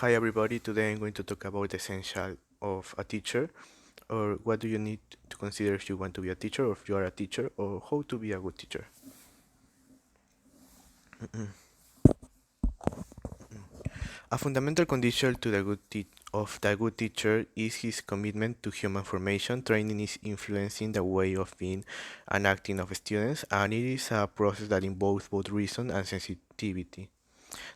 Hi everybody, today I'm going to talk about the essential of a teacher, or what do you need to consider if you want to be a teacher, or if you are a teacher, or how to be a good teacher. A fundamental condition to of the good teacher is his commitment to human formation. Training is influencing the way of being and acting of students, and it is a process that involves both reason and sensitivity.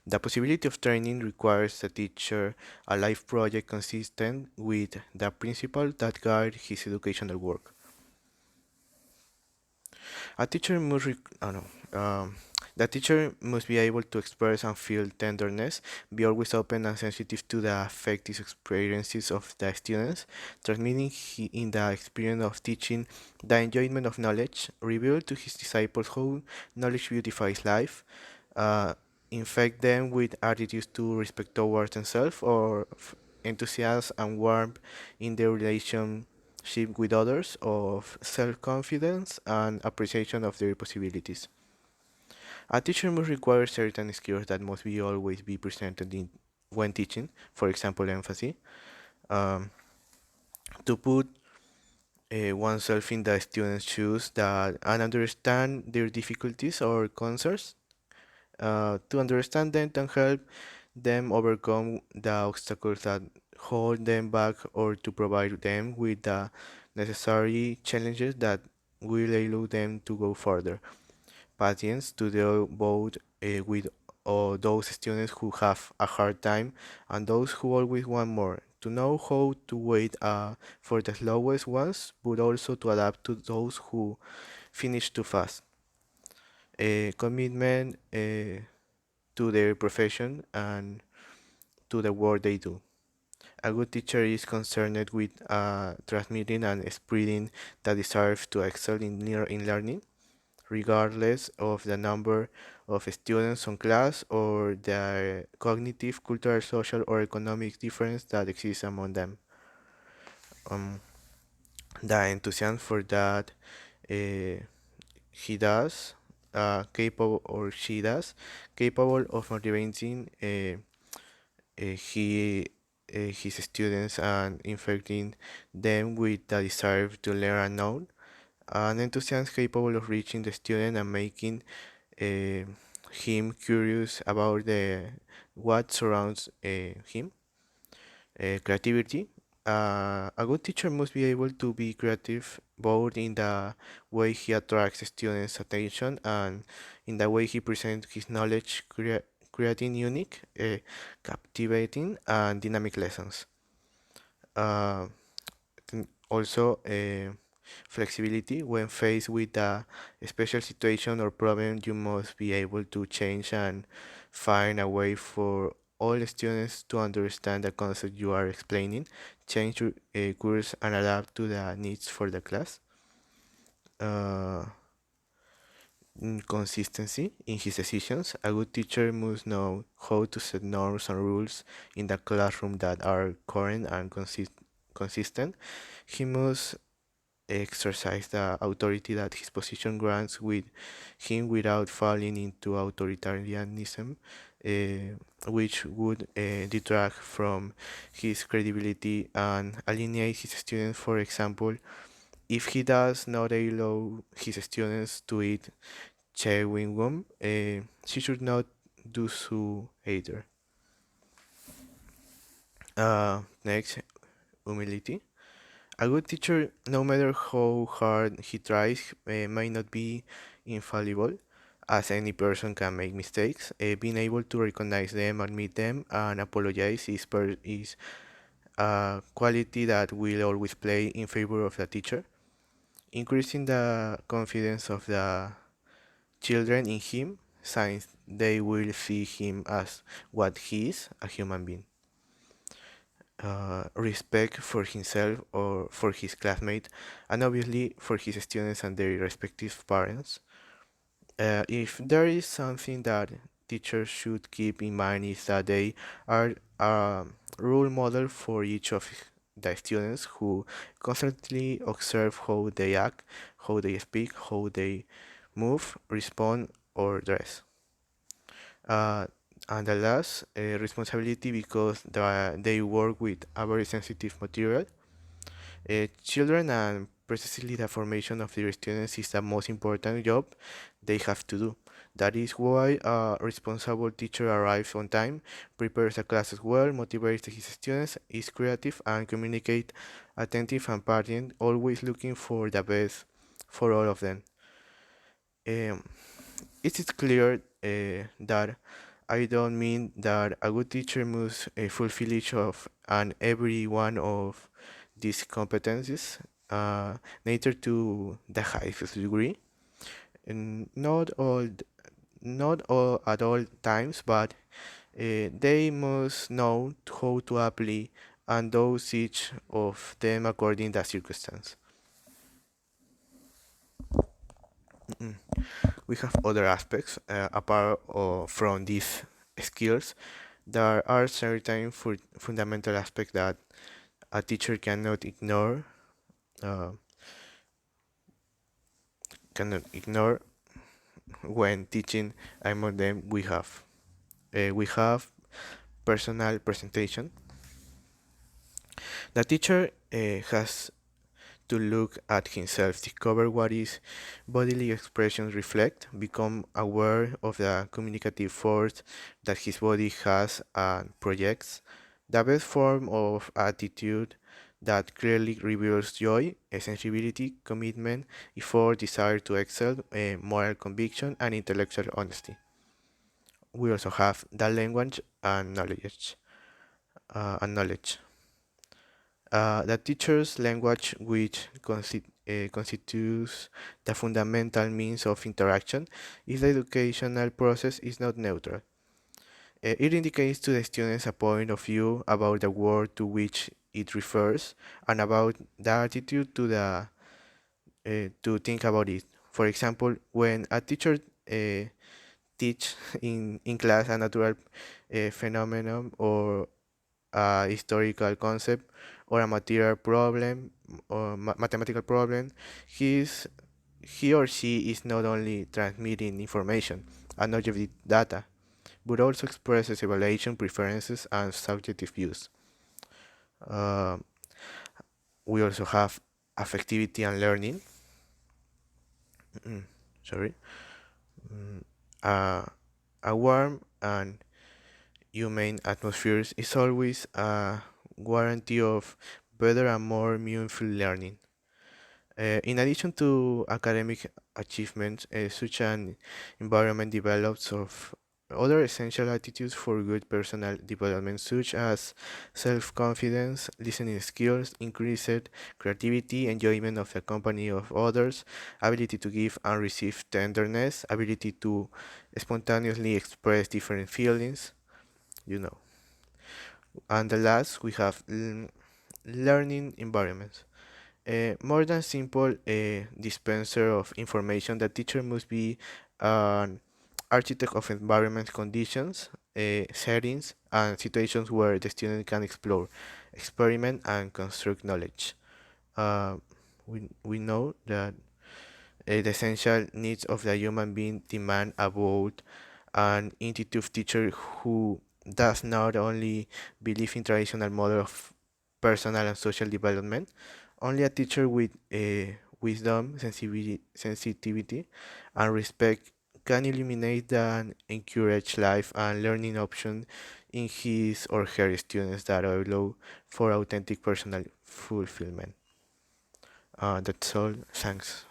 The possibility of training requires a teacher a life project consistent with the principles that guide his educational work. A teacher must, I don't know, the teacher must be able to express and feel tenderness, be always open and sensitive to the affective experiences of the students, transmitting in the experience of teaching the enjoyment of knowledge, reveal to his disciples how knowledge beautifies life, uh, infect them with attitudes to respect towards themselves or enthusiasm and warmth in their relationship with others, of self-confidence and appreciation of their possibilities. A teacher must require certain skills that must be always be presented when teaching, for example, empathy, um, to put oneself in the student's shoes and understand their difficulties or concerns, to understand them and help them overcome the obstacles that hold them back, or to provide them with the necessary challenges that will allow them to go further. Patience to deal both with those students who have a hard time and those who always want more. To know how to wait for the slowest ones, but also to adapt to those who finish too fast. Commitment to their profession and to the work they do. A good teacher is concerned with transmitting and spreading the desire to excel in learning, regardless of the number of students on class or the cognitive, cultural, social, or economic difference that exists among them. Um, the enthusiasm for that he does, capable or she does, capable of motivating he his students and infecting them with the desire to learn and know. An enthusiast capable of reaching the student and making uh, him curious about the what surrounds him. Creativity. A good teacher must be able to be creative both in the way he attracts students' attention and in the way he presents his knowledge, creating unique, captivating, and dynamic lessons. Uh, Also, flexibility. When faced with a special situation or problem, you must be able to change and find a way for all students to understand the concept you are explaining, change your course, and adapt to the needs for the class. Uh, Consistency in his decisions. A good teacher must know how to set norms and rules in the classroom that are current and consistent. He must exercise the authority that his position grants with him without falling into authoritarianism, which would detract from his credibility and alienate his students. For example, if he does not allow his students to eat chewing gum, she should not do so either. Next, humility. A good teacher, no matter how hard he tries, might not be infallible, as any person can make mistakes. Being able to recognize them, admit them, and apologize is a quality that will always play in favor of the teacher, increasing the confidence of the children in him, since they will see him as what he is, a human being. Respect for himself or for his classmates, and obviously for his students and their respective parents. If there is something that teachers should keep in mind is that they are a role model for each of the students who constantly observe how they act, how they speak, how they move, respond, or dress. Uh, And the last, responsibility because they work with a very sensitive material. Children and precisely the formation of their students is the most important job they have to do. That is why a responsible teacher arrives on time, prepares the classes well, motivates his students, is creative and communicate attentive and patient, always looking for the best for all of them. Um, it is clear that I don't mean that a good teacher must fulfill each of and every one of these competencies, neither to the highest degree, and not all at all times, but they must know how to apply and dose each of them according to the circumstance. Mm. We have other aspects apart from these skills. There are certain fundamental aspects that a teacher uh, cannot ignore when teaching. Among them, we have personal presentation. The teacher has to look at himself, discover what his bodily expressions reflect, become aware of the communicative force that his body has and projects. The best form of attitude that clearly reveals joy, sensibility, commitment, effort, desire to excel, moral conviction, and intellectual honesty. We also have the language and knowledge. Knowledge. The teacher's language, which constitutes the fundamental means of interaction, is the educational process is not neutral. It indicates to the students a point of view about the world to which it refers and about the attitude to think about it. For example, when a teacher teach in class a natural phenomenon or a historical concept or a material problem or mathematical problem, he's, he or she is not only transmitting information and objective data, but also expresses evaluation preferences and subjective views. Uh, we also have affectivity and learning. Sorry. Mm, uh, a warm and humane atmosphere is always a guarantee of better and more meaningful learning. In addition to academic achievements, such an environment develops of other essential attitudes for good personal development, such as self-confidence, listening skills, increased creativity, enjoyment of the company of others, ability to give and receive tenderness, ability to spontaneously express different feelings, you know. And the last, we have learning environments. More than simple dispenser of information, the teacher must be an architect of environment conditions, settings, and situations where the student can explore, experiment, and construct knowledge. Uh, we know that the essential needs of the human being demand about an intuitive teacher who does not only believe in traditional model of personal and social development. Only a teacher with wisdom, sensitivity, and respect can illuminate and encourage life and learning options in his or her students that allow for authentic personal fulfillment. That's all. Thanks.